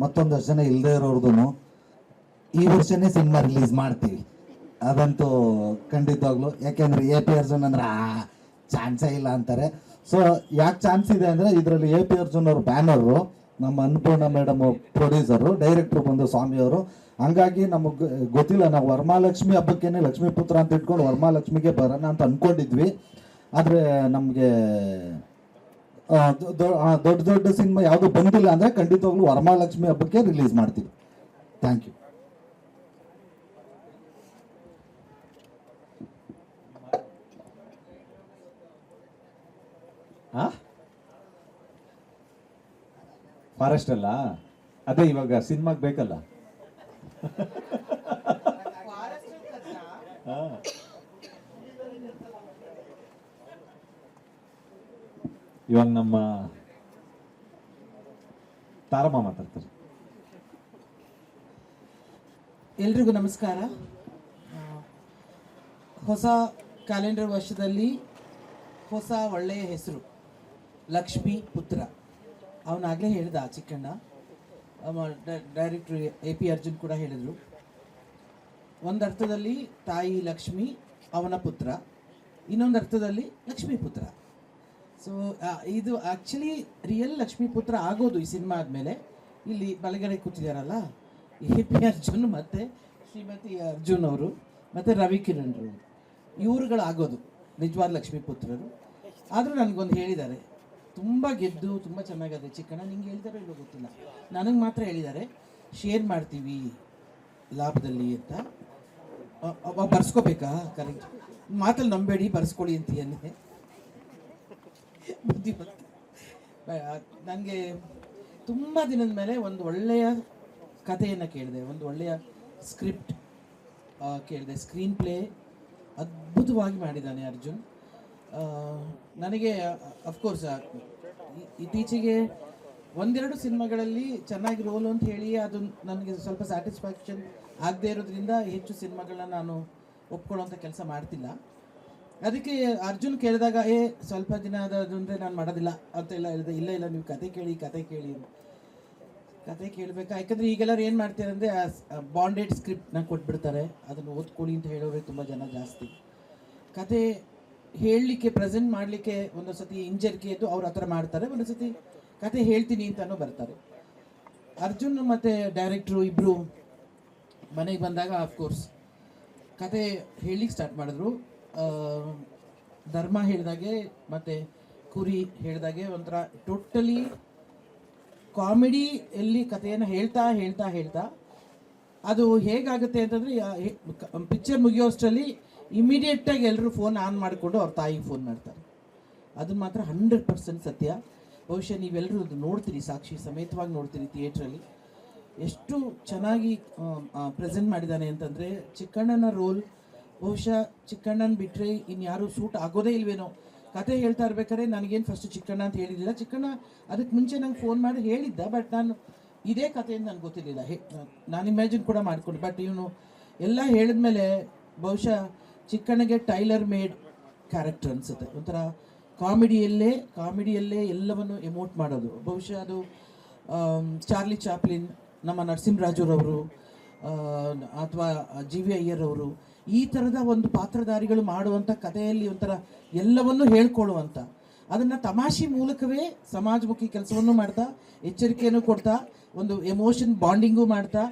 ಮತ್ತೊಂದಷ್ಟು ಜನ ಇಲ್ಲದೆ ಇರೋರ್ದು ಈ ವರ್ಷನೇ ಸಿನಿಮಾ ರಿಲೀಸ್ ಮಾಡ್ತೀವಿ, ಅದಂತೂ ಖಂಡಿತವಾಗ್ಲು. ಯಾಕೆಂದ್ರೆ ಎ ಪಿ ಅರ್ಜುನ್ ಅಂದ್ರೆ ಚಾನ್ಸೇ ಇಲ್ಲ ಅಂತಾರೆ. ಸೊ ಯಾಕೆ ಚಾನ್ಸ್ ಇದೆ ಅಂದರೆ ಇದರಲ್ಲಿ ಎ ಪಿ ಅರ್ಜುನ್ ಅವ್ರ ಬ್ಯಾನರು, ನಮ್ಮ ಅನ್ನಪೂರ್ಣ ಮೇಡಮ್ ಪ್ರೊಡ್ಯೂಸರು, ಡೈರೆಕ್ಟ್ರು ಬಂದು ಸ್ವಾಮಿಯವರು. ಹಂಗಾಗಿ ನಮಗೆ ಗೊತ್ತಿಲ್ಲ, ನಾವು ವರಮಹಾಲಕ್ಷ್ಮಿ ಹಬ್ಬಕ್ಕೇನೆ ಲಕ್ಷ್ಮೀ ಪುತ್ರ ಅಂತ ಇಟ್ಕೊಂಡು ವರಮಹಾಲಕ್ಷ್ಮಿಗೆ ಬರೋಣ ಅಂತ ಅಂದ್ಕೊಂಡಿದ್ವಿ. ಆದರೆ ನಮಗೆ ದೊಡ್ಡ ದೊಡ್ಡ ಸಿನಿಮಾ ಯಾವುದು ಬಂದಿಲ್ಲ ಅಂದರೆ ಖಂಡಿತವಾಗ್ಲೂ ವರಮಹಾಲಕ್ಷ್ಮಿ ಹಬ್ಬಕ್ಕೆ ರಿಲೀಸ್ ಮಾಡ್ತೀವಿ. Thank you. ಫಾರೆಸ್ಟ್ ಅಲ್ಲ, ಅದೇ ಇವಾಗ ಸಿನಿಮಾಗೆ ಬೇಕಲ್ಲ. ಇವಾಗ ನಮ್ಮ ತಾರಮ್ಮ ಮಾತಾಡ್ತಾರೆ. ಎಲ್ರಿಗೂ ನಮಸ್ಕಾರ. ಹೊಸ ಕ್ಯಾಲೆಂಡರ್ ವರ್ಷದಲ್ಲಿ ಹೊಸ ಒಳ್ಳೆಯ ಹೆಸರು ಲಕ್ಷ್ಮೀ ಪುತ್ರ. ಅವನಾಗಲೇ ಹೇಳಿದ ಚಿಕ್ಕಣ್ಣ, ಡೈರೆಕ್ಟ್ರು ಎ ಪಿ ಅರ್ಜುನ್ ಕೂಡ ಹೇಳಿದರು. ಒಂದು ಅರ್ಥದಲ್ಲಿ ತಾಯಿ ಲಕ್ಷ್ಮಿ ಅವನ ಪುತ್ರ, ಇನ್ನೊಂದು ಅರ್ಥದಲ್ಲಿ ಲಕ್ಷ್ಮೀ ಪುತ್ರ. ಸೊ ಇದು ಆ್ಯಕ್ಚುಲಿ ರಿಯಲ್ ಲಕ್ಷ್ಮೀ ಪುತ್ರ ಆಗೋದು ಈ ಸಿನಿಮಾ ಆದಮೇಲೆ. ಇಲ್ಲಿ ಬಲಗಡೆ ಕೂತಿದ್ದಾರಲ್ಲ ಎ ಪಿ ಅರ್ಜುನ್ ಮತ್ತು ಶ್ರೀಮತಿ ಅರ್ಜುನ್ ಅವರು ಮತ್ತು ರವಿಕಿರಣ್ರು, ಇವರುಗಳಾಗೋದು ನಿಜವಾದ ಲಕ್ಷ್ಮೀ ಪುತ್ರರು. ಆದರೂ ನನಗೊಂದು ಹೇಳಿದ್ದಾರೆ, ತುಂಬ ಗೆದ್ದು ತುಂಬ ಚೆನ್ನಾಗದೆ ಚಿಕ್ಕಣ್ಣ. ನಿಂಗೆ ಹೇಳಿದಾರೋ ಇಲ್ಲೋ ಗೊತ್ತಿಲ್ಲ, ನನಗೆ ಮಾತ್ರ ಹೇಳಿದ್ದಾರೆ ಶೇರ್ ಮಾಡ್ತೀವಿ ಲಾಭದಲ್ಲಿ ಅಂತ. ಬರ್ಸ್ಕೋಬೇಕಾ? ಕರೆಕ್ಟ್ ಮಾತಲ್ಲಿ ನಂಬೇಡಿ, ಬರ್ಸ್ಕೊಳ್ಳಿ ಅಂತೀಯನ್ನೇ ಬುದ್ಧಿವಂತ. ನನಗೆ ತುಂಬ ದಿನದ ಮೇಲೆ ಒಂದು ಒಳ್ಳೆಯ ಕಥೆಯನ್ನು ಕೇಳಿದೆ, ಒಂದು ಒಳ್ಳೆಯ ಸ್ಕ್ರಿಪ್ಟ್ ಕೇಳಿದೆ. ಸ್ಕ್ರೀನ್ ಪ್ಲೇ ಅದ್ಭುತವಾಗಿ ಮಾಡಿದ್ದಾನೆ ಅರ್ಜುನ್. ನನಗೆ ಅಫ್ಕೋರ್ಸ್ ಇತ್ತೀಚೆಗೆ ಒಂದೆರಡು ಸಿನಿಮಾಗಳಲ್ಲಿ ಚೆನ್ನಾಗಿ ರೋಲು ಅಂತ ಹೇಳಿ ಅದು ನನಗೆ ಸ್ವಲ್ಪ ಸ್ಯಾಟಿಸ್ಫ್ಯಾಕ್ಷನ್ ಆಗದೇ ಇರೋದ್ರಿಂದ ಹೆಚ್ಚು ಸಿನಿಮಾಗಳನ್ನ ನಾನು ಒಪ್ಕೊಳ್ಳೋಂಥ ಕೆಲಸ ಮಾಡ್ತಿಲ್ಲ. ಅದಕ್ಕೆ ಅರ್ಜುನ್ ಕೇಳಿದಾಗ ಸ್ವಲ್ಪ ದಿನ ಅದು ಅಂದರೆ ನಾನು ಮಾಡೋದಿಲ್ಲ ಅಂತೆಲ್ಲ ಹೇಳಿದೆ. ಇಲ್ಲ ಇಲ್ಲ, ನೀವು ಕತೆ ಕೇಳಿ ಕತೆ ಕೇಳಬೇಕಾ? ಯಾಕಂದರೆ ಈಗೆಲ್ಲರೂ ಏನು ಮಾಡ್ತಾರೆ ಅಂದರೆ ಬಾಂಡೆಡ್ ಸ್ಕ್ರಿಪ್ಟ್ನ ಕೊಟ್ಬಿಡ್ತಾರೆ, ಅದನ್ನು ಓದ್ಕೊಳ್ಳಿ ಅಂತ ಹೇಳೋರೆ ತುಂಬ ಜನ ಜಾಸ್ತಿ. ಕತೆ ಹೇಳಲಿಕ್ಕೆ, ಪ್ರೆಸೆಂಟ್ ಮಾಡಲಿಕ್ಕೆ ಒಂದೊಂದು ಸತಿ ಹಿಂಜರಿಕೆ ಇದ್ದು ಅವ್ರು ಆ ಥರ ಮಾಡ್ತಾರೆ, ಒಂದೊಂದು ಸತಿ ಕತೆ ಹೇಳ್ತೀನಿ ಅಂತಲೂ ಬರ್ತಾರೆ. ಅರ್ಜುನ್ ಮತ್ತು ಡೈರೆಕ್ಟ್ರು ಇಬ್ಬರು ಮನೆಗೆ ಬಂದಾಗ ಅಫ್ಕೋರ್ಸ್ ಕತೆ ಹೇಳಲಿಕ್ಕೆ ಸ್ಟಾರ್ಟ್ ಮಾಡಿದ್ರು. ಧರ್ಮ ಹೇಳಿದಾಗೆ ಮತ್ತು ಕುರಿ ಹೇಳಿದಾಗೆ ಒಂಥರ ಟೋಟಲಿ ಕಾಮಿಡಿಯಲ್ಲಿ ಕಥೆಯನ್ನು ಹೇಳ್ತಾ ಅದು ಹೇಗಾಗುತ್ತೆ ಅಂತಂದರೆ ಪಿಕ್ಚರ್ ಮುಗಿಯೋಷ್ಟರಲ್ಲಿ ಇಮಿಡಿಯೇಟಾಗಿ ಎಲ್ಲರೂ ಫೋನ್ ಆನ್ ಮಾಡಿಕೊಂಡು ಅವ್ರ ತಾಯಿಗೆ ಫೋನ್ ಮಾಡ್ತಾರೆ. ಅದು ಮಾತ್ರ 100% ಸತ್ಯ. ಬಹುಶಃ ನೀವೆಲ್ಲರೂ ಅದು ನೋಡ್ತೀರಿ, ಸಾಕ್ಷಿ ಸಮೇತವಾಗಿ ನೋಡ್ತೀರಿ ಥಿಯೇಟ್ರಲ್ಲಿ. ಎಷ್ಟು ಚೆನ್ನಾಗಿ ಪ್ರೆಸೆಂಟ್ ಮಾಡಿದ್ದಾನೆ ಅಂತಂದರೆ ಚಿಕ್ಕಣ್ಣನ ರೋಲ್ ಬಹುಶಃ ಚಿಕ್ಕಣ್ಣನ ಬಿಟ್ಟರೆ ಇನ್ಯಾರೂ ಸೂಟ್ ಆಗೋದೇ ಇಲ್ವೇನೋ. ಕತೆ ಹೇಳ್ತಾ ಇರ್ಬೇಕಾದ್ರೆ ನನಗೇನು ಫಸ್ಟ್ ಚಿಕ್ಕಣ್ಣ ಅಂತ ಹೇಳಿರಲಿಲ್ಲ. ಚಿಕ್ಕಣ್ಣ ಅದಕ್ಕೆ ಮುಂಚೆ ನಂಗೆ ಫೋನ್ ಮಾಡಿ ಹೇಳಿದ್ದ, ಬಟ್ ನಾನು ಇದೇ ಕಥೆಯಿಂದ ನನಗೆ ಗೊತ್ತಿರಲಿಲ್ಲ. ನಾನು ಇಮ್ಯಾಜಿನ್ ಕೂಡ ಮಾಡಿಕೊಂಡು, ಬಟ್ ಇವನು ಎಲ್ಲ ಹೇಳಿದ್ಮೇಲೆ ಬಹುಶಃ ಚಿಕ್ಕಣ್ಣಗೆ ಟೈಲರ್ ಮೇಡ್ ಕ್ಯಾರೆಕ್ಟರ್ ಅನಿಸುತ್ತೆ. ಒಂಥರ ಕಾಮಿಡಿಯಲ್ಲೇ ಎಲ್ಲವನ್ನು ಎಮೋಟ್ ಮಾಡೋದು. ಬಹುಶಃ ಅದು ಚಾರ್ಲಿ ಚಾಪ್ಲಿನ್, ನಮ್ಮ ನರಸಿಂಹರಾಜುರವರು ಅಥವಾ ಜಿ ವಿ ಅಯ್ಯರ್ ಅವರು, ಈ ಥರದ ಒಂದು ಪಾತ್ರಧಾರಿಗಳು ಮಾಡುವಂಥ ಕಥೆಯಲ್ಲಿ ಒಂಥರ ಎಲ್ಲವನ್ನೂ ಹೇಳ್ಕೊಳ್ಳುವಂಥ, ಅದನ್ನು ತಮಾಷೆ ಮೂಲಕವೇ ಸಮಾಜಮುಖಿ ಕೆಲಸವನ್ನು ಮಾಡ್ತಾ, ಎಚ್ಚರಿಕೆಯನ್ನು ಕೊಡ್ತಾ, ಒಂದು ಎಮೋಷನ್ ಬಾಂಡಿಂಗು ಮಾಡ್ತಾ,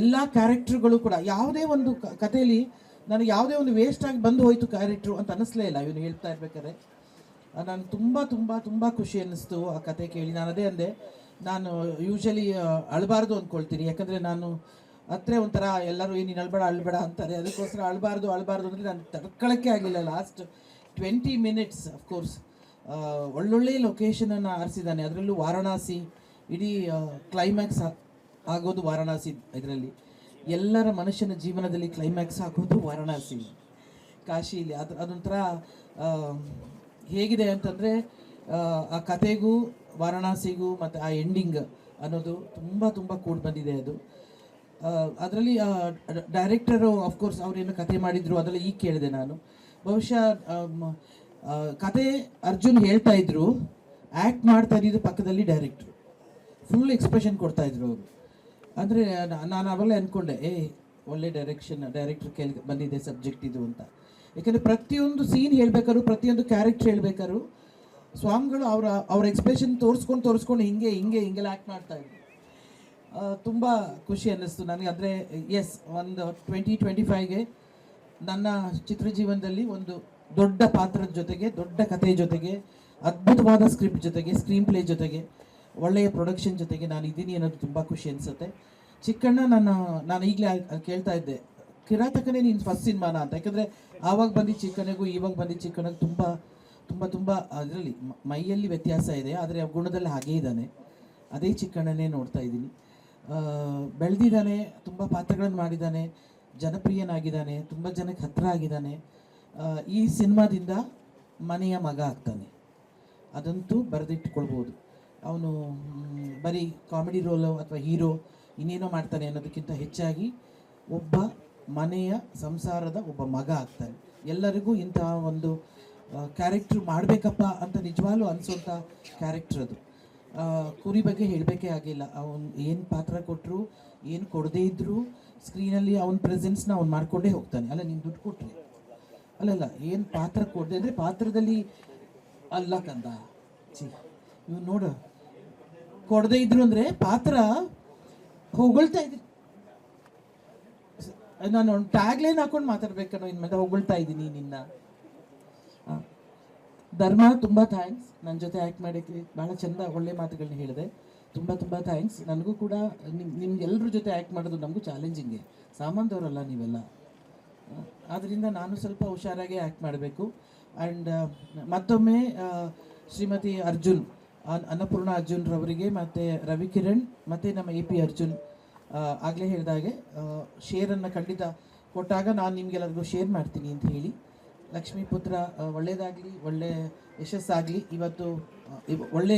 ಎಲ್ಲ ಕ್ಯಾರೆಕ್ಟರ್ಗಳು ಕೂಡ ಯಾವುದೇ ಒಂದು ಕಥೆಯಲ್ಲಿ ನನಗೆ ಯಾವುದೇ ಒಂದು ವೇಸ್ಟಾಗಿ ಬಂದು ಹೋಯಿತು ಕ್ಯಾರೆಕ್ಟ್ರು ಅಂತ ಅನ್ನಿಸ್ಲೇ ಇಲ್ಲ. ಇವನು ಹೇಳ್ತಾ ಇರ್ಬೇಕಾದ್ರೆ ನಾನು ತುಂಬ ಖುಷಿ ಅನ್ನಿಸ್ತು ಆ ಕತೆ ಕೇಳಿ. ನಾನು ಅದೇ ಅಂದೆ, ನಾನು ಯೂಶಲಿ ಅಳಬಾರ್ದು ಅಂದ್ಕೊಳ್ತೀನಿ. ಯಾಕಂದರೆ ನಾನು ಹತ್ರ ಒಂಥರ ಎಲ್ಲರೂ ನೀನು ಅಳ್ಬೇಡ ಅಂತಾರೆ, ಅದಕ್ಕೋಸ್ಕರ ಅಳಬಾರ್ದು ಅಂದರೆ ನಾನು ತಡ್ಕೊಳ್ಳೋಕ್ಕೆ ಆಗಲಿಲ್ಲ. ಲಾಸ್ಟ್ 20 minutes ಅಫ್ಕೋರ್ಸ್ ಒಳ್ಳೊಳ್ಳೆ ಲೊಕೇಶನನ್ನು ಆರಿಸಿದ್ದಾನೆ. ಅದರಲ್ಲೂ ವಾರಣಾಸಿ, ಇಡೀ ಕ್ಲೈಮ್ಯಾಕ್ಸ್ ಆಗೋದು ವಾರಣಾಸಿ. ಇದರಲ್ಲಿ ಎಲ್ಲರ ಮನುಷ್ಯನ ಜೀವನದಲ್ಲಿ ಕ್ಲೈಮ್ಯಾಕ್ಸ್ ಆಗೋದು ವಾರಣಾಸಿ, ಕಾಶಿಲಿ. ಅದೊಂಥರ ಹೇಗಿದೆ ಅಂತಂದರೆ ಆ ಕತೆಗೂ ವಾರಣಾಸಿಗೂ ಮತ್ತು ಆ ಎಂಡಿಂಗ್ ಅನ್ನೋದು ತುಂಬ ಕೂಡಿ ಬಂದಿದೆ. ಅದು ಅದರಲ್ಲಿ ಡೈರೆಕ್ಟರು ಆಫ್ಕೋರ್ಸ್ ಅವರೇನು ಕತೆ ಮಾಡಿದರು ಅದೆಲ್ಲ ಈಗ ಕೇಳಿದೆ ನಾನು. ಬಹುಶಃ ಕತೆ ಅರ್ಜುನ್ ಹೇಳ್ತಾ ಇದ್ರು, ಆ್ಯಕ್ಟ್ ಮಾಡ್ತಾ ಇದ್ದಿದ್ದು ಪಕ್ಕದಲ್ಲಿ ಡೈರೆಕ್ಟ್ರು ಫುಲ್ ಎಕ್ಸ್ಪ್ರೆಷನ್ ಕೊಡ್ತಾ ಇದ್ರು ಅವರು. ಅಂದರೆ ನಾನು ಅವಾಗಲೇ ಅಂದ್ಕೊಂಡೆ ಒಳ್ಳೆ ಡೈರೆಕ್ಟರ್ ಕೇಳಿ ಬಂದಿದೆ ಸಬ್ಜೆಕ್ಟ್ ಇದು ಅಂತ. ಯಾಕೆಂದರೆ ಪ್ರತಿಯೊಂದು ಸೀನ್ ಹೇಳ್ಬೇಕಾದ್ರು, ಪ್ರತಿಯೊಂದು ಕ್ಯಾರೆಕ್ಟರ್ ಹೇಳ್ಬೇಕಾದ್ರು ಸ್ವಾಮಿಗಳು ಅವ್ರ ಎಕ್ಸ್ಪ್ರೆಷನ್ ತೋರಿಸ್ಕೊಂಡು ಹಿಂಗೆಲ್ಲ ಆ್ಯಕ್ಟ್ ಮಾಡ್ತಾಯಿದ್ರು. ತುಂಬ ಖುಷಿ ಅನ್ನಿಸ್ತು ನನಗೆ. ಅಂದರೆ ಎಸ್, ಒಂದು 2025ಗೆ ನನ್ನ ಚಿತ್ರಜೀವನದಲ್ಲಿ ಒಂದು ದೊಡ್ಡ ಪಾತ್ರದ ಜೊತೆಗೆ, ದೊಡ್ಡ ಕಥೆಯ ಜೊತೆಗೆ, ಅದ್ಭುತವಾದ ಸ್ಕ್ರಿಪ್ಟ್ ಜೊತೆಗೆ, ಸ್ಕ್ರೀನ್ ಪ್ಲೇ ಜೊತೆಗೆ, ಒಳ್ಳೆಯ ಪ್ರೊಡಕ್ಷನ್ ಜೊತೆಗೆ ನಾನು ಇದ್ದೀನಿ ಅನ್ನೋದು ತುಂಬ ಖುಷಿ ಅನಿಸುತ್ತೆ. ಚಿಕ್ಕಣ್ಣ, ನಾನು ಈಗಲೇ ಕೇಳ್ತಾ ಇದ್ದೆ, ಕಿರಾತಕನೇ ನೀನು ಫಸ್ಟ್ ಸಿನಿಮಾನ ಅಂತ. ಯಾಕಂದರೆ ಆವಾಗ ಬಂದಿದ್ದ ಚಿಕ್ಕಣ್ಣಗೂ ಇವಾಗ ಬಂದಿದ್ದ ಚಿಕ್ಕಣ್ಣಗೂ ತುಂಬ ತುಂಬ ತುಂಬ ಅದರಲ್ಲಿ ಮೈಯಲ್ಲಿ ವ್ಯತ್ಯಾಸ ಇದೆ, ಆದರೆ ಆ ಗುಣದಲ್ಲಿ ಹಾಗೇ ಇದ್ದಾನೆ. ಅದೇ ಚಿಕ್ಕಣ್ಣನೇ ನೋಡ್ತಾ ಇದ್ದೀನಿ. ಬೆಳೆದಿದ್ದಾನೆ, ತುಂಬ ಪಾತ್ರಗಳನ್ನು ಮಾಡಿದ್ದಾನೆ, ಜನಪ್ರಿಯನಾಗಿದ್ದಾನೆ, ತುಂಬ ಜನಕ್ಕೆ ಹತ್ತಿರ ಆಗಿದ್ದಾನೆ. ಈ ಸಿನಿಮಾದಿಂದ ಮನೆಯ ಮಗ ಆಗ್ತಾನೆ, ಅದಂತೂ ಬರೆದಿಟ್ಕೊಳ್ಬೋದು. ಅವನು ಬರೀ ಕಾಮಿಡಿ ರೋಲು ಅಥವಾ ಹೀರೋ ಇನ್ನೇನೋ ಮಾಡ್ತಾನೆ ಅನ್ನೋದಕ್ಕಿಂತ ಹೆಚ್ಚಾಗಿ ಒಬ್ಬ ಮನೆಯ ಸಂಸಾರದ ಒಬ್ಬ ಮಗ ಆಗ್ತಾನೆ. ಎಲ್ಲರಿಗೂ ಇಂತಹ ಒಂದು ಕ್ಯಾರೆಕ್ಟ್ರು ಮಾಡಬೇಕಪ್ಪ ಅಂತ ನಿಜವಾಗ್ಲೂ ಅನಿಸೋಂಥ ಕ್ಯಾರೆಕ್ಟರ್ ಅದು. ಕುರಿ ಬಗ್ಗೆ ಹೇಳಬೇಕೇ ಆಗಿಲ್ಲ. ಅವನು ಏನು ಪಾತ್ರ ಕೊಟ್ಟರು, ಏನು ಕೊಡದೇ ಇದ್ದರೂ ಸ್ಕ್ರೀನಲ್ಲಿ ಅವನ ಪ್ರೆಸೆನ್ಸ್ನ ಅವ್ನು ಮಾಡ್ಕೊಂಡೇ ಹೋಗ್ತಾನೆ. ಅಲ್ಲ, ನೀನು ದುಡ್ಡು ಕೊಟ್ಟರೆ ಅಲ್ಲಲ್ಲ, ಏನು ಪಾತ್ರ ಕೊಡದೆ ಅಂದರೆ ಪಾತ್ರದಲ್ಲಿ ಅಲ್ಲ ಕಂದ ನೀವು ನೋಡು, ಕೊಡದೇ ಇದ್ರು ಅಂದರೆ ಪಾತ್ರ ಹೊಗಳ್ತಾ ಇದ್ರಿ. ನಾನು ಒಂದು ಟ್ಯಾಗ್ಲೈನ್ ಹಾಕೊಂಡು ಮಾತಾಡ್ಬೇಕನ್ನೋ ಇನ್ಮೇಲೆ ಹೊಗಳ್ತಾ ಇದ್ದೀನಿ ನಿನ್ನ. ಧರ್ಮ, ತುಂಬ ಥ್ಯಾಂಕ್ಸ್ ನನ್ನ ಜೊತೆ ಆ್ಯಕ್ಟ್ ಮಾಡೋಕ್ಕೆ. ಭಾಳ ಚೆಂದ ಒಳ್ಳೆ ಮಾತುಗಳನ್ನ ಹೇಳಿದೆ. ತುಂಬ ತುಂಬ ಥ್ಯಾಂಕ್ಸ್. ನನಗೂ ಕೂಡ ನಿಮ್ಗೆಲ್ಲರ ಜೊತೆ ಆ್ಯಕ್ಟ್ ಮಾಡೋದು ನಮಗೂ ಚಾಲೆಂಜಿಂಗೆ, ಸಾಮಾನ್ಯದವರಲ್ಲ ನೀವೆಲ್ಲ. ಆದ್ದರಿಂದ ನಾನು ಸ್ವಲ್ಪ ಹುಷಾರಾಗಿ ಆ್ಯಕ್ಟ್ ಮಾಡಬೇಕು. ಆ್ಯಂಡ್ ಮತ್ತೊಮ್ಮೆ ಶ್ರೀಮತಿ ಅರ್ಜುನ್, ಅನ್ನಪೂರ್ಣ ಅರ್ಜುನ್ರವರಿಗೆ, ಮತ್ತು ರವಿಕಿರಣ್ ಮತ್ತು ನಮ್ಮ AP ಅರ್ಜುನ್ ಆಗಲೇ ಹೇಳಿದಾಗೆ ಶೇರನ್ನು ಖಂಡಿತ ಕೊಟ್ಟಾಗ ನಾನು ನಿಮಗೆಲ್ಲರಿಗೂ ಶೇರ್ ಮಾಡ್ತೀನಿ ಅಂತ ಹೇಳಿ. ಲಕ್ಷ್ಮೀಪುತ್ರ ಒಳ್ಳೆಯದಾಗಲಿ, ಒಳ್ಳೆ ಯಶಸ್ಸಾಗಲಿ. ಇವತ್ತು ಒಳ್ಳೆ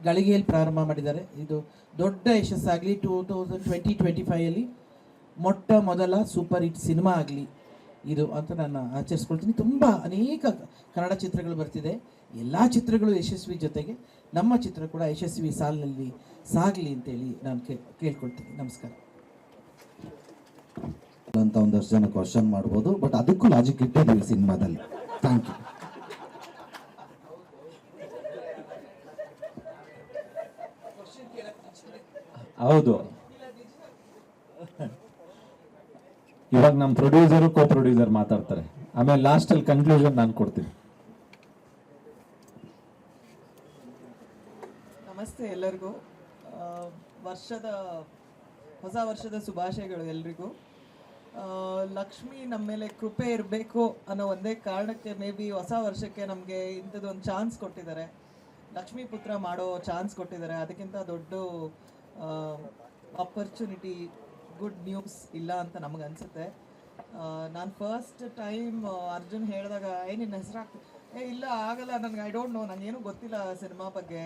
ಗಳಿಗೆಯಲ್ಲಿ ಪ್ರಾರಂಭ ಮಾಡಿದ್ದಾರೆ. ಇದು ದೊಡ್ಡ ಯಶಸ್ಸಾಗಲಿ. 2025 ಮೊಟ್ಟ ಮೊದಲ ಸೂಪರ್ ಹಿಟ್ ಸಿನಿಮಾ ಆಗಲಿ ಇದು ಅಂತ ನಾನು ಆಚರಿಸ್ಕೊಳ್ತೀನಿ. ತುಂಬ ಅನೇಕ ಕನ್ನಡ ಚಿತ್ರಗಳು ಬರ್ತಿದೆ. ಎಲ್ಲ ಚಿತ್ರಗಳು ಯಶಸ್ವಿ ಜೊತೆಗೆ ನಮ್ಮ ಚಿತ್ರ ಕೂಡ ಯಶಸ್ವಿ ಸಾಲಿನಲ್ಲಿ ಸಾಗಲಿ ಅಂತೇಳಿ ನಾನು ಕೇಳ್ಕೊಳ್ತೀನಿ. ನಮಸ್ಕಾರ ಅಂತ ಒಂದಷ್ಟು ಜನ ಕ್ವಶನ್ ಮಾಡ್ಬೋದು, ಬಟ್ ಅದಕ್ಕೂ ಲಾಜಿಕ್ ಇಟ್ಟಿದ್ದೀವಿ ಸಿನಿಮಾದಲ್ಲಿ. Thank you. ಹೌದು, ಇವಾಗ ನಮ್ಮ ಪ್ರೊಡ್ಯೂಸರು ಕೋ ಪ್ರೊಡ್ಯೂಸರ್ ಮಾತಾಡ್ತಾರೆ, ಆಮೇಲೆ ಲಾಸ್ಟಲ್ಲಿ ಕನ್ಕ್ಲೂಷನ್ ನಾನು ಕೊಡ್ತೀನಿ. ನಮಸ್ತೆ ಎಲ್ಲರಿಗೂ. ಹೊಸ ವರ್ಷದ ಶುಭಾಶಯಗಳು ಎಲ್ರಿಗೂ. ಲಕ್ಷ್ಮಿ ನಮ್ಮ ಮೇಲೆ ಕೃಪೆ ಇರಬೇಕು ಅನ್ನೋ ಒಂದೇ ಕಾರಣಕ್ಕೆ ಮೇ ಬಿ ಹೊಸ ವರ್ಷಕ್ಕೆ ನಮಗೆ ಇಂಥದ್ದು ಒಂದು ಚಾನ್ಸ್ ಕೊಟ್ಟಿದ್ದಾರೆ, ಲಕ್ಷ್ಮೀ ಪುತ್ರ ಮಾಡೋ ಚಾನ್ಸ್ ಕೊಟ್ಟಿದ್ದಾರೆ. ಅದಕ್ಕಿಂತ ದೊಡ್ಡ ಆಪರ್ಚುನಿಟಿ, ಗುಡ್ ನ್ಯೂಸ್ ಇಲ್ಲ ಅಂತ ನಮಗೆ ಅನಿಸುತ್ತೆ. ನಾನು ಫಸ್ಟ್ ಟೈಮ್ ಅರ್ಜುನ್ ಹೇಳಿದಾಗ ನಿನ್ನ ಹೆಸರಾಗ್ತದೆ, ಇಲ್ಲ ಆಗಲ್ಲ ನನಗೆ, ಐ ಡೋಂಟ್ ನೋ, ನನಗೇನು ಗೊತ್ತಿಲ್ಲ ಸಿನಿಮಾ ಬಗ್ಗೆ,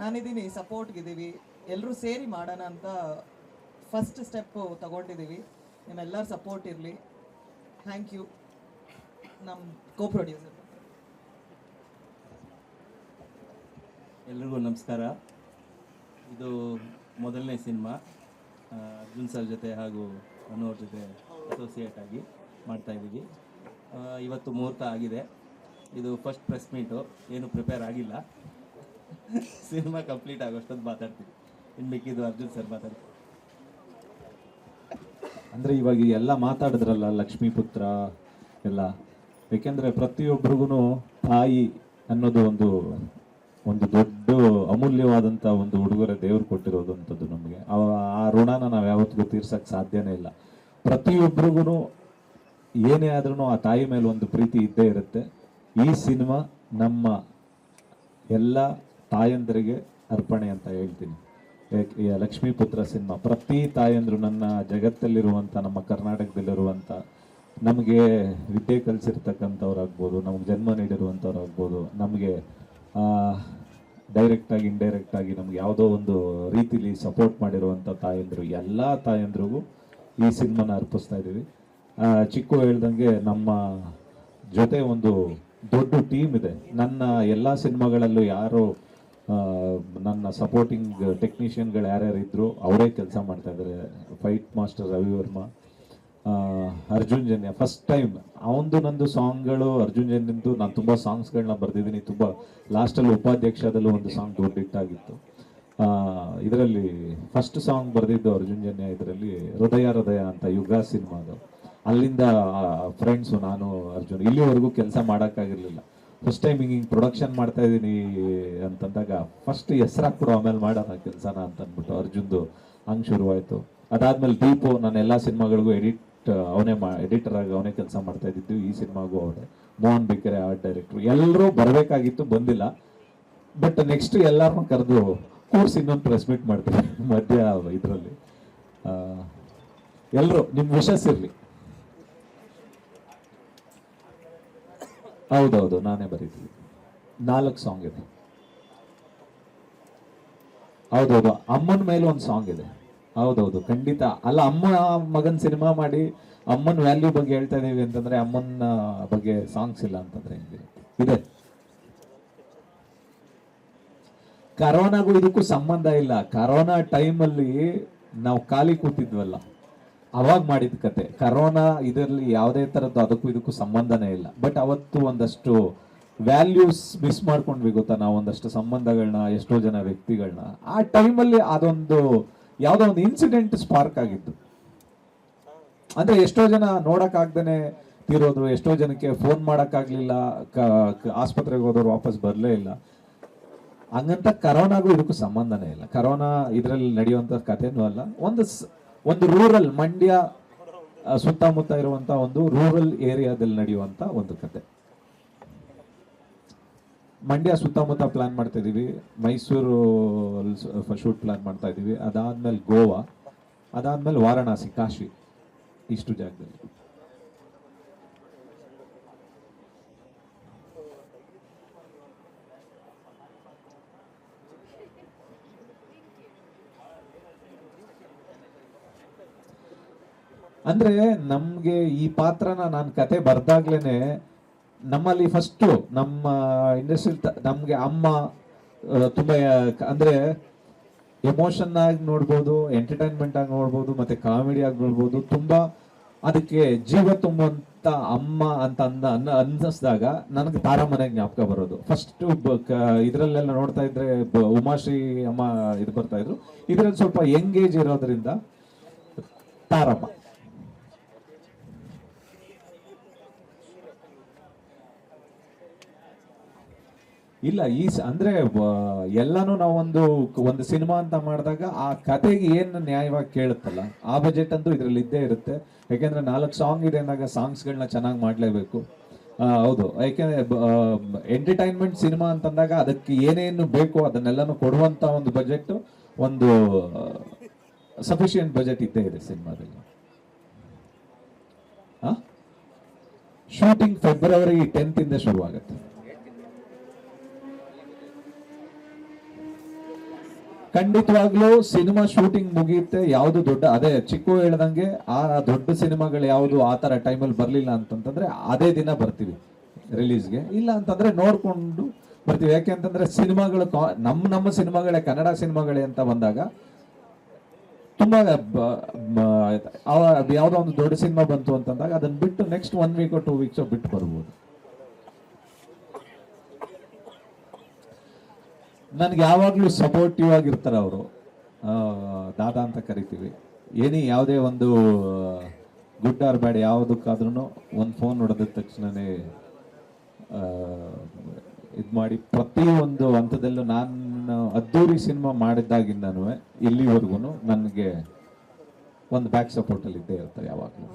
ನಾನಿದ್ದೀನಿ, ಸಪೋರ್ಟ್ಗಿದ್ದೀವಿ, ಎಲ್ಲರೂ ಸೇರಿ ಮಾಡೋಣ ಅಂತ ಫಸ್ಟ್ ಸ್ಟೆಪ್ಪು ತಗೊಂಡಿದ್ದೀವಿ. ನಿಮ್ಮೆಲ್ಲರ ಸಪೋರ್ಟ್ ಇರಲಿ. Thank you. ನಮ್ಮ ಕೋ ಪ್ರೊಡ್ಯೂಸರ್. ಎಲ್ರಿಗೂ ನಮಸ್ಕಾರ. ಇದು ಮೊದಲನೇ ಸಿನಿಮಾ ಅರ್ಜುನ್ ಸರ್ ಜೊತೆ ಹಾಗೂ ಅನೋರ್ ಜೊತೆ ಅಸೋಸಿಯೇಟ್ ಆಗಿ ಮಾಡ್ತಾಯಿದ್ದೀವಿ. ಇವತ್ತು ಮುಹೂರ್ತ ಆಗಿದೆ. ಇದು ಫಸ್ಟ್ ಪ್ರೆಸ್ ಮೀಟು, ಏನು ಪ್ರಿಪೇರ್ ಆಗಿಲ್ಲ. ಸಿನಿಮಾ ಕಂಪ್ಲೀಟ್ ಆಗೋಷ್ಟೊಂದು ಮಾತಾಡ್ತೀವಿ. ಇನ್ನು ಮಿಕ್ಕಿದ್ದು ಅರ್ಜುನ್ ಸರ್ ಮಾತಾಡ್ತೀವಿ. ಅಂದರೆ ಇವಾಗ ಎಲ್ಲ ಮಾತಾಡಿದ್ರಲ್ಲ ಲಕ್ಷ್ಮೀಪುತ್ರ ಎಲ್ಲ, ಏಕೆಂದರೆ ಪ್ರತಿಯೊಬ್ಬರಿಗೂ ತಾಯಿ ಅನ್ನೋದು ಒಂದು ದೊಡ್ಡ ಅಮೂಲ್ಯವಾದಂಥ ಒಂದು ಉಡುಗೊರೆ ದೇವ್ರು ಕೊಟ್ಟಿರೋದಂಥದ್ದು. ನಮಗೆ ಆ ಋಣನ ನಾವು ಯಾವತ್ತಿಗೂ ತೀರ್ಸಕ್ಕೆ ಸಾಧ್ಯನೇ ಇಲ್ಲ. ಪ್ರತಿಯೊಬ್ಬರಿಗೂ ಏನೇ ಆದ್ರೂ ಆ ತಾಯಿ ಮೇಲೆ ಒಂದು ಪ್ರೀತಿ ಇದ್ದೇ ಇರುತ್ತೆ. ಈ ಸಿನಿಮಾ ನಮ್ಮ ಎಲ್ಲ ತಾಯಂದರಿಗೆ ಅರ್ಪಣೆ ಅಂತ ಹೇಳ್ತೀನಿ. ಲಕ್ಷ್ಮೀಪುತ್ರ ಸಿನಿಮಾ ಪ್ರತಿ ತಾಯಂದ್ರು, ನನ್ನ ಜಗತ್ತಲ್ಲಿರುವಂಥ, ನಮ್ಮ ಕರ್ನಾಟಕದಲ್ಲಿರುವಂಥ, ನಮಗೆ ವಿದ್ಯೆ ಕಲಿಸಿರ್ತಕ್ಕಂಥವ್ರಾಗ್ಬೋದು, ನಮಗೆ ಜನ್ಮ ನೀಡಿರುವಂಥವ್ರಾಗ್ಬೋದು, ನಮಗೆ ಡೈರೆಕ್ಟಾಗಿ ಇಂಡೈರೆಕ್ಟಾಗಿ ನಮ್ಗೆ ಯಾವುದೋ ಒಂದು ರೀತಿಲಿ ಸಪೋರ್ಟ್ ಮಾಡಿರುವಂಥ ತಾಯಂದರು, ಎಲ್ಲ ತಾಯಂದ್ರಿಗೂ ಈ ಸಿನಿಮಾನ ಅರ್ಪಿಸ್ತಾ ಇದ್ದೀವಿ. ಚಿಕ್ಕು ಹೇಳ್ದಂಗೆ ನಮ್ಮ ಜೊತೆ ಒಂದು ದೊಡ್ಡ ಟೀಮ್ ಇದೆ. ನನ್ನ ಎಲ್ಲ ಸಿನಿಮಾಗಳಲ್ಲೂ ಯಾರು ನನ್ನ ಸಪೋರ್ಟಿಂಗ್ ಟೆಕ್ನಿಷಿಯನ್ಗಳು ಯಾರ್ಯಾರು ಇದ್ರು ಅವರೇ ಕೆಲಸ ಮಾಡ್ತಾ ಇದ್ದಾರೆ. Fight master Ravi Verma, Arjun Janya first time ಅವಂದು ನಂದು ಸಾಂಗ್ಗಳು, ಅರ್ಜುನ್ ಜನ್ಯಂದು ನಾನು ತುಂಬ ಸಾಂಗ್ಸ್ಗಳನ್ನ ಬರೆದಿದ್ದೀನಿ. ತುಂಬ ಲಾಸ್ಟಲ್ಲಿ ಉಪಾಧ್ಯಕ್ಷದಲ್ಲೂ ಒಂದು ಸಾಂಗ್ ದೊಡ್ಡ ಹಿಟ್ಟಾಗಿತ್ತು. ಇದರಲ್ಲಿ ಫಸ್ಟ್ ಸಾಂಗ್ ಬರೆದಿದ್ದು ಅರ್ಜುನ್ ಜನ್ಯ, ಇದರಲ್ಲಿ ಹೃದಯ ಹೃದಯ ಅಂತ ಯುಗ ಸಿನಿಮಾದು. ಅಲ್ಲಿಂದ ಫ್ರೆಂಡ್ಸು ನಾನು ಅರ್ಜುನ್ ಇಲ್ಲಿವರೆಗೂ ಕೆಲಸ ಮಾಡೋಕ್ಕಾಗಿರ್ಲಿಲ್ಲ. ಫಸ್ಟ್ ಟೈಮ್ ಹಿಂಗೆ ಪ್ರೊಡಕ್ಷನ್ ಮಾಡ್ತಾ ಇದ್ದೀನಿ ಅಂತಂದಾಗ ಫಸ್ಟ್ ಹೆಸರಾಕ್ಬಿಡು ಆಮೇಲೆ ಮಾಡೋಣ ಕೆಲಸನ ಅಂತ ಅಂದ್ಬಿಟ್ಟು ಅರ್ಜುನ್ದು ಹಂಗೆ ಶುರುವಾಯಿತು. ಅದಾದ್ಮೇಲೆ ದೀಪು ನನ್ನ ಎಲ್ಲ ಸಿನಿಮಾಗಳಿಗೂ ಎಡಿಟರ್ ಆಗಿ ಅವನೇ ಕೆಲಸ ಮಾಡ್ತಾ ಇದ್ದಿದ್ದು. ಈ ಸಿನಿಮಾಗೂ ಅವನೇ. ಮೋಹನ್ ಬಿಕೆರೆ ಆರ್ಟ್ ಡೈರೆಕ್ಟ್ರು. ಎಲ್ಲರೂ ಬರಬೇಕಾಗಿತ್ತು, ಬಂದಿಲ್ಲ. ಬಟ್ ನೆಕ್ಸ್ಟ್ ಎಲ್ಲರನ್ನೂ ಕರೆದು ಕೂರ್ಸಿ ಇನ್ನೊಂದು ಪ್ರೆಸ್ ಮೀಟ್ ಮಾಡ್ತೀವಿ ಮಧ್ಯ ಇದರಲ್ಲಿ. ಎಲ್ಲರೂ ನಿಮ್ಮ ವಿಶಸ್ ಇರಲಿ. ಹೌದೌದು, ನಾನೇ ಬರೀತೀವಿ. 4 ಸಾಂಗ್ ಇದೆ. ಹೌದೌದು, ಅಮ್ಮನ ಮೇಲೆ ಒಂದು ಸಾಂಗ್ ಇದೆ. ಹೌದೌದು, ಖಂಡಿತ. ಅಲ್ಲ, ಅಮ್ಮ ಮಗನ್ ಸಿನಿಮಾ ಮಾಡಿ ಅಮ್ಮನ ವ್ಯಾಲ್ಯೂ ಬಗ್ಗೆ ಹೇಳ್ತಾ ಇದೀವಿ ಅಂತಂದ್ರೆ ಅಮ್ಮನ ಬಗ್ಗೆ ಸಾಂಗ್ಸ್ ಇಲ್ಲ ಅಂತಂದ್ರೆ ಇದೆ. ಕರೋನಾಗೂ ಇದಕ್ಕೂ ಸಂಬಂಧ ಇಲ್ಲ. ಕರೋನಾ ಟೈಮಲ್ಲಿ ನಾವು ಖಾಲಿ ಕೂತಿದ್ವಲ್ಲ, ಅವಾಗ ಮಾಡಿದ ಕತೆ. ಕರೋನಾ ಇದರಲ್ಲಿ ಯಾವುದೇ ಥರದ್ದು ಅದಕ್ಕೂ ಇದಕ್ಕೂ ಸಂಬಂಧನೇ ಇಲ್ಲ. ಬಟ್ ಅವತ್ತು ಒಂದಷ್ಟು ವ್ಯಾಲ್ಯೂಸ್ ಮಿಸ್ ಮಾಡ್ಕೊಂಡ್ವಿ ಗೊತ್ತಾ ನಾವು, ಒಂದಷ್ಟು ಸಂಬಂಧಗಳನ್ನ, ಎಷ್ಟೋ ಜನ ವ್ಯಕ್ತಿಗಳನ್ನ. ಆ ಟೈಮಲ್ಲಿ ಅದೊಂದು ಯಾವುದೋ ಒಂದು ಇನ್ಸಿಡೆಂಟ್ ಸ್ಪಾರ್ಕ್ ಆಗಿದ್ದು. ಅಂದ್ರೆ ಎಷ್ಟೋ ಜನ ನೋಡಕ್ಕಾಗ್ದೇನೆ ತೀರೋದ್ರು, ಎಷ್ಟೋ ಜನಕ್ಕೆ ಫೋನ್ ಮಾಡೋಕ್ಕಾಗ್ಲಿಲ್ಲ, ಆಸ್ಪತ್ರೆಗೆ ಹೋದವ್ರು ವಾಪಸ್ ಬರಲೇ ಇಲ್ಲ. ಹಂಗಂತ ಕರೋನಾಗೂ ಇದಕ್ಕೂ ಸಂಬಂಧನೇ ಇಲ್ಲ. ಕರೋನಾ ಇದರಲ್ಲಿ ನಡೆಯುವಂಥ ಕಥೆನೂ ಅಲ್ಲ. ಒಂದು ರೂರಲ್ ಮಂಡ್ಯ ಸುತ್ತಮುತ್ತ ಇರುವಂತ ಒಂದು ರೂರಲ್ ಏರಿಯಾದಲ್ಲಿ ನಡೆಯುವಂತ ಒಂದು ಕತೆ. ಮಂಡ್ಯ ಸುತ್ತಮುತ್ತ ಪ್ಲಾನ್ ಮಾಡ್ತಾ ಇದೀವಿ, ಮೈಸೂರು ಶೂಟ್ ಪ್ಲಾನ್ ಮಾಡ್ತಾ ಇದೀವಿ, ಅದಾದ್ಮೇಲೆ ಗೋವಾ, ಅದಾದ್ಮೇಲೆ ವಾರಣಾಸಿ, ಕಾಶಿ, ಇಷ್ಟು ಜಾಗದಲ್ಲಿ. ಅಂದ್ರೆ ನಮ್ಗೆ ಈ ಪಾತ್ರನ ನಾನು ಕತೆ ಬರ್ದಾಗ್ಲೇನೆ ನಮ್ಮಲ್ಲಿ ಫಸ್ಟ್ ನಮ್ಮ ಇಂಡಸ್ಟ್ರಿ ನಮ್ಗೆ ಅಮ್ಮ ತುಂಬಾ ಅಂದ್ರೆ ಎಮೋಷನ್ ಆಗಿ ನೋಡ್ಬೋದು, ಎಂಟರ್ಟೈನ್ಮೆಂಟ್ ಆಗಿ ನೋಡ್ಬೋದು, ಮತ್ತೆ ಕಾಮಿಡಿ ಆಗಿ ನೋಡ್ಬೋದು. ತುಂಬಾ ಅದಕ್ಕೆ ಜೀವ ತುಂಬುವಂತ ಅಮ್ಮ ಅಂತ ಅನ್ನಿಸ್ದಾಗ ನನಗೆ ತಾರಮನೆಗೆ ಜ್ಞಾಪಕ ಬರೋದು. ಫಸ್ಟ್ ಇದ್ರಲ್ಲೆಲ್ಲ ನೋಡ್ತಾ ಇದ್ರೆ ಉಮಾಶ್ರೀ ಅಮ್ಮ ಇದು ಬರ್ತಾ ಇದ್ರು. ಇದ್ರಲ್ಲಿ ಸ್ವಲ್ಪ ಯಂಗ್ ಏಜ್ ಇರೋದ್ರಿಂದ ತಾರಮ್ಮ. ಇಲ್ಲ, ಅಂದ್ರೆ ಎಲ್ಲಾನು ನಾವು ಒಂದು ಸಿನಿಮಾ ಅಂತ ಮಾಡಿದಾಗ ಆ ಕತೆಗೆ ಏನು ನ್ಯಾಯವಾಗಿ ಕೇಳುತ್ತಲ್ಲ, ಆ ಬಜೆಟ್ ಅಂತೂ ಇದ್ರಲ್ಲಿ ಇದ್ದೇ ಇರುತ್ತೆ. ಯಾಕೆಂದ್ರೆ 4 ಸಾಂಗ್ ಇದೆ ಅಂದಾಗ ಸಾಂಗ್ಸ್ಗಳನ್ನ ಚೆನ್ನಾಗಿ ಮಾಡ್ಲೇಬೇಕು. ಹೌದು, ಯಾಕೆಂದ್ರೆ ಎಂಟರ್ಟೈನ್ಮೆಂಟ್ ಸಿನಿಮಾ ಅಂತಂದಾಗ ಅದಕ್ಕೆ ಏನೇನು ಬೇಕು ಅದನ್ನೆಲ್ಲಾನು ಕೊಡುವಂತ ಒಂದು ಬಜೆಟ್, ಒಂದು ಸಫಿಶಿಯಂಟ್ ಬಜೆಟ್ ಇದ್ದೇ ಇದೆ ಸಿನಿಮಾದಲ್ಲಿ. ಶೂಟಿಂಗ್ ಫೆಬ್ರವರಿ 10th ಇಂದ ಶುರುವಾಗುತ್ತೆ. ಖಂಡಿತವಾಗ್ಲೂ ಸಿನಿಮಾ ಶೂಟಿಂಗ್ ಮುಗಿಯುತ್ತೆ. ಯಾವುದು ದೊಡ್ಡ ಅದೇ ಚಿಕ್ಕು ಹೇಳ್ದಂಗೆ ಆ ದೊಡ್ಡ ಸಿನಿಮಾಗಳು ಯಾವುದು ಆ ತರ ಟೈಮಲ್ಲಿ ಬರ್ಲಿಲ್ಲ ಅಂತಂತಂದ್ರೆ ಅದೇ ದಿನ ಬರ್ತೀವಿ ರಿಲೀಸ್ಗೆ. ಇಲ್ಲ ಅಂತಂದ್ರೆ ನೋಡ್ಕೊಂಡು ಬರ್ತೀವಿ. ಯಾಕೆಂತಂದ್ರೆ ಸಿನಿಮಾಗಳು ನಮ್ಮ ಸಿನಿಮಾಗಳೇ, ಕನ್ನಡ ಸಿನಿಮಾಗಳೇ ಅಂತ ಬಂದಾಗ ತುಂಬಾ ಯಾವ್ದೋ ಒಂದು ದೊಡ್ಡ ಸಿನಿಮಾ ಬಂತು ಅಂತಂದಾಗ ಅದನ್ನ ಬಿಟ್ಟು ನೆಕ್ಸ್ಟ್ 1 week or 2 weeks ಬಿಟ್ಟು ಬರ್ಬೋದು. ನನ್ಗೆ ಯಾವಾಗ್ಲೂ ಸಪೋರ್ಟಿವ್ ಆಗಿರ್ತಾರೆ ಅವರು. ದಾದಾ ಅಂತ ಕರಿತೀವಿ. ಯಾವುದೇ ಒಂದು ಗುಡ್ ಆರ್ ಬ್ಯಾಡ್ ಯಾವುದಕ್ಕಾದ್ರೂ ಒಂದು ಫೋನ್ ಹೊಡೆದ ತಕ್ಷಣನೇ ಇದು ಮಾಡಿ ಪ್ರತಿಯೊಂದು ಹಂತದಲ್ಲೂ ನಾನು ಅದ್ದೂರಿ ಸಿನಿಮಾ ಮಾಡಿದ್ದಾಗಿಂದನೂ ಇಲ್ಲಿವರೆಗೂ ನನಗೆ ಒಂದು ಬ್ಯಾಕ್ ಸಪೋರ್ಟ್ ಅಲ್ಲಿ ಇದ್ದೇ ಇರ್ತಾರೆ ಯಾವಾಗಲೂ.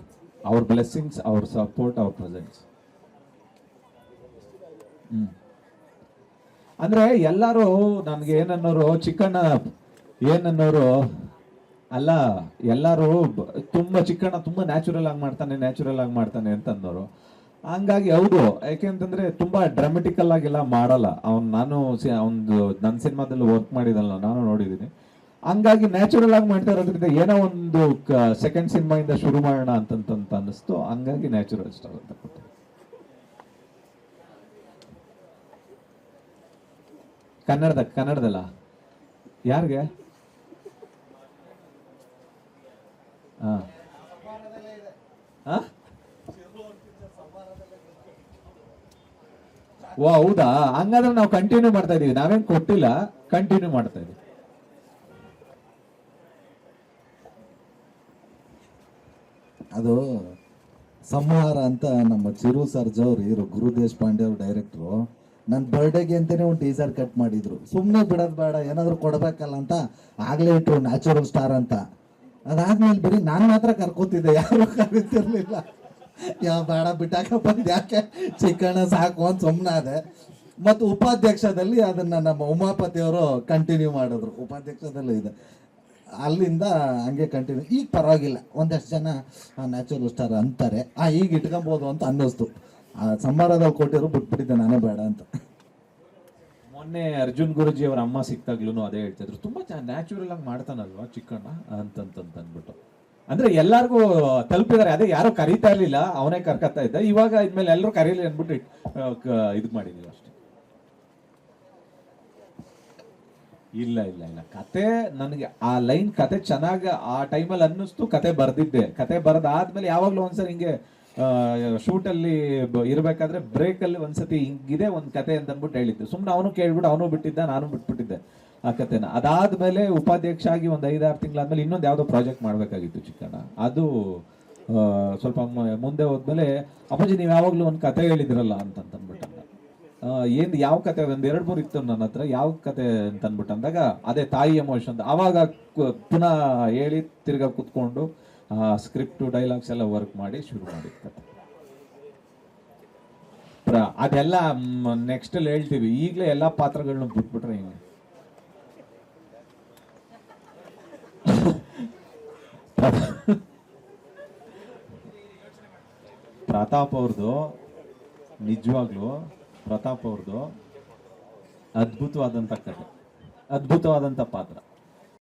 ಅವ್ರ ಬ್ಲೆಸ್ಸಿಂಗ್ಸ್, ಅವ್ರ ಸಪೋರ್ಟ್, ಅವ್ರ ಪ್ರೆಸೆನ್ಸ್. ಅಂದ್ರೆ ಎಲ್ಲರೂ ನನ್ಗೆ ಏನನ್ನೋರು, ಚಿಕ್ಕಣ್ಣ ಏನನ್ನೋರು ಅಲ್ಲ, ಎಲ್ಲರೂ ತುಂಬಾ ಚಿಕ್ಕಣ್ಣ ತುಂಬಾ ನ್ಯಾಚುರಲ್ ಆಗಿ ಮಾಡ್ತಾನೆ ಅಂತ ಅನ್ನೋರು. ಹಂಗಾಗಿ ಹೌದು, ಯಾಕೆಂತಂದ್ರೆ ತುಂಬಾ ಡ್ರಾಮೆಟಿಕಲ್ ಆಗಿಲ್ಲ ಮಾಡಲ್ಲ ನಾನು ನನ್ನ ಸಿನಿಮಾದಲ್ಲಿ ವರ್ಕ್ ಮಾಡಿದಲ್ಲ, ನಾನು ನೋಡಿದ್ದೀನಿ. ಹಂಗಾಗಿ ನ್ಯಾಚುರಲ್ ಆಗಿ ಮಾಡ್ತಾ ಇರೋದ್ರಿಂದ ಏನೋ ಒಂದು ಸೆಕೆಂಡ್ ಸಿನಿಮಾ ಇಂದ ಶುರು ಮಾಡೋಣ ಅಂತ ಅನ್ನಿಸ್ತು. ಹಂಗಾಗಿ ನ್ಯಾಚುರಲ್ ಸ್ಟಾರ್ ಅಂತ ಕೊಟ್ಟೆ. ಕನ್ನಡದಲ್ಲ ಯಾರಿಗೆ? ಹಾ ಓ ಹೌದಾ, ಹಂಗಾದ್ರೆ ನಾವು ಕಂಟಿನ್ಯೂ ಮಾಡ್ತಾ ಇದೀವಿ, ನಾವೇನ್ ಕೊಟ್ಟಿಲ್ಲ, ಕಂಟಿನ್ಯೂ ಮಾಡ್ತಾ ಇದೀವಿ. ಅದು ಸಂಹಾರ ಅಂತ ನಮ್ಮ ಚಿರು ಸರ್ಜಾ ಅವ್ರು ಹೀರೋ, ಗುರು ದೇಶಪಾಂಡೆ ಅವ್ರ ಡೈರೆಕ್ಟ್ರು, ನನ್ನ ಬರ್ಡೇಗೆ ಅಂತಾನೆ ಒಂದು ಟೀಸರ್ ಕಟ್ ಮಾಡಿದ್ರು. ಸುಮ್ಮನೆ ಬಿಡೋದು ಬೇಡ, ಏನಾದರೂ ಕೊಡಬೇಕಲ್ಲ ಅಂತ ಆಗಲೇ ಇಟ್ರು ನ್ಯಾಚುರಲ್ ಸ್ಟಾರ್ ಅಂತ. ಅದಾದ್ಮೇಲೆ ಬರೀ ನಾನು ಮಾತ್ರ ಕರ್ಕೋತಿದ್ದೆ, ಯಾರು ಕರೀತಿರ್ಲಿಲ್ಲ. ಯಾವ ಬೇಡ ಬಿಟ್ಟಾಕ ಬಂದು ಯಾಕೆ ಚಿಕ್ಕಣ್ಣ ಸಾಕು ಅಂತ ಸುಮ್ಮನೆ ಅದೇ. ಮತ್ತು ಉಪಾಧ್ಯಕ್ಷದಲ್ಲಿ ಅದನ್ನು ನಮ್ಮ ಉಮಾಪತಿ ಅವರು ಕಂಟಿನ್ಯೂ ಮಾಡಿದ್ರು, ಉಪಾಧ್ಯಕ್ಷದಲ್ಲೂ ಇದೆ. ಅಲ್ಲಿಂದ ಹಂಗೆ ಕಂಟಿನ್ಯೂ. ಈಗ ಪರವಾಗಿಲ್ಲ, ಒಂದಷ್ಟು ಜನ ನ್ಯಾಚುರಲ್ ಸ್ಟಾರ್ ಅಂತಾರೆ, ಈಗ ಇಟ್ಕೊಬೋದು ಅಂತ ಅನ್ನಿಸ್ತು. ಸಂಬಾರದಲ್ಲಿ ಕೊಟ್ಟಿರೋ ಬಿಟ್ಬಿಟ್ಟಿದ್ದೆ ನಾನೇ ಬೇಡ ಅಂತ. ಮೊನ್ನೆ ಅರ್ಜುನ್ ಗುರುಜಿ ಅವರ ಅಮ್ಮ ಸಿಕ್ತಾಗ್ಲೂ ಅದೇ ಹೇಳ್ತಿದ್ರು, ತುಂಬಾ ನ್ಯಾಚುರಲ್ ಆಗಿ ಮಾಡ್ತಾನಲ್ವಾ ಚಿಕ್ಕಣ್ಣ ಅಂತಂತ ಅಂದ್ಬಿಟ್ಟು. ಅಂದ್ರೆ ಎಲ್ಲಾರ್ಗು ತಲುಪಿದಾರೆ. ಅದೇ ಯಾರೋ ಕರೀತಾ ಇರ್ಲಿಲ್ಲ, ಅವನೇ ಕರ್ಕತ್ತಾ ಇದ್ದ. ಇವಾಗ ಇದ್ಮೇಲೆ ಎಲ್ಲರೂ ಕರೀಲಿ ಅಂದ್ಬಿಟ್ಟು ಇದು ಮಾಡಿದೀವಿ ಅಷ್ಟೇ. ಇಲ್ಲ ಇಲ್ಲ ಇಲ್ಲ, ಕತೆ ನನಗೆ ಆ ಲೈನ್ ಕತೆ ಚೆನ್ನಾಗಿ ಆ ಟೈಮಲ್ಲಿ ಅನ್ನಿಸ್ತು. ಕತೆ ಬರ್ದಿದ್ದೆ, ಕತೆ ಬರ್ದಾದ್ಮೇಲೆ ಯಾವಾಗ್ಲೂ ಒಂದ್ಸರಿ ಹಿಂಗೆ ಶೂಟಲ್ಲಿ ಇರ್ಬೇಕಾದ್ರೆ ಬ್ರೇಕಲ್ಲಿ ಒಂದ್ಸತಿ ಹಿಂಗಿದೆ ಒಂದು ಕತೆ ಅಂತ ಅಂದ್ಬಿಟ್ಟು ಹೇಳಿದ್ದೆ. ಸುಮ್ಮನೆ ಅವನು ಕೇಳ್ಬಿಟ್ಟು ಅವನು ಬಿಟ್ಟಿದ್ದ, ನಾನು ಬಿಟ್ಬಿಟ್ಟಿದ್ದೆ ಆ ಕತೆನ. ಅದಾದ್ಮೇಲೆ ಉಪಾಧ್ಯಕ್ಷ ಆಗಿ ಒಂದು 5-6 ತಿಂಗಳಾದ್ಮೇಲೆ ಇನ್ನೊಂದು ಯಾವುದೋ ಪ್ರಾಜೆಕ್ಟ್ ಮಾಡ್ಬೇಕಾಗಿತ್ತು ಚಿಕ್ಕಣ್ಣ. ಅದು ಸ್ವಲ್ಪ ಮುಂದೆ ಹೋದ್ಮೇಲೆ ಅಪ್ಪಾಜಿ ನೀವು ಯಾವಾಗ್ಲೂ ಒಂದು ಕತೆ ಹೇಳಿದ್ರಲ್ಲ ಅಂತಂದ್ಬಿಟ್ಟು ಏನ್ ಯಾವ ಕತೆ, ಒಂದ್ 2-3 ಇತ್ತು ನನ್ನ ಹತ್ರ, ಯಾವ ಕತೆ ಅಂತ ಅಂದ್ಬಿಟ್ಟು ಅಂದಾಗ ಅದೇ ತಾಯಿ ಎಮೋಷನ್. ಅವಾಗ ಪುನಃ ಹೇಳಿ ತಿರ್ಗಾ ಕುತ್ಕೊಂಡು ಸ್ಕ್ರಿಪ್ಟ್ ಡೈಲಾಗ್ಸ್ ಎಲ್ಲ ವರ್ಕ್ ಮಾಡಿ ಶುರು ಮಾಡಿದ ಕತೆ. ಅದೆಲ್ಲ ನೆಕ್ಸ್ಟ್ ಅಲ್ಲಿ ಹೇಳ್ತೀವಿ. ಈಗಲೇ ಎಲ್ಲಾ ಪಾತ್ರಗಳನ್ನ ಬಿಟ್ಬಿಟ್ರೆ ಹಿಂಗೆ. ಪ್ರತಾಪ್ ಅವ್ರದ್ದು ನಿಜವಾಗ್ಲು, ಪ್ರತಾಪ್ ಅವ್ರದ್ದು ಅದ್ಭುತವಾದಂತ ಕತೆ, ಅದ್ಭುತವಾದಂತ ಪಾತ್ರ.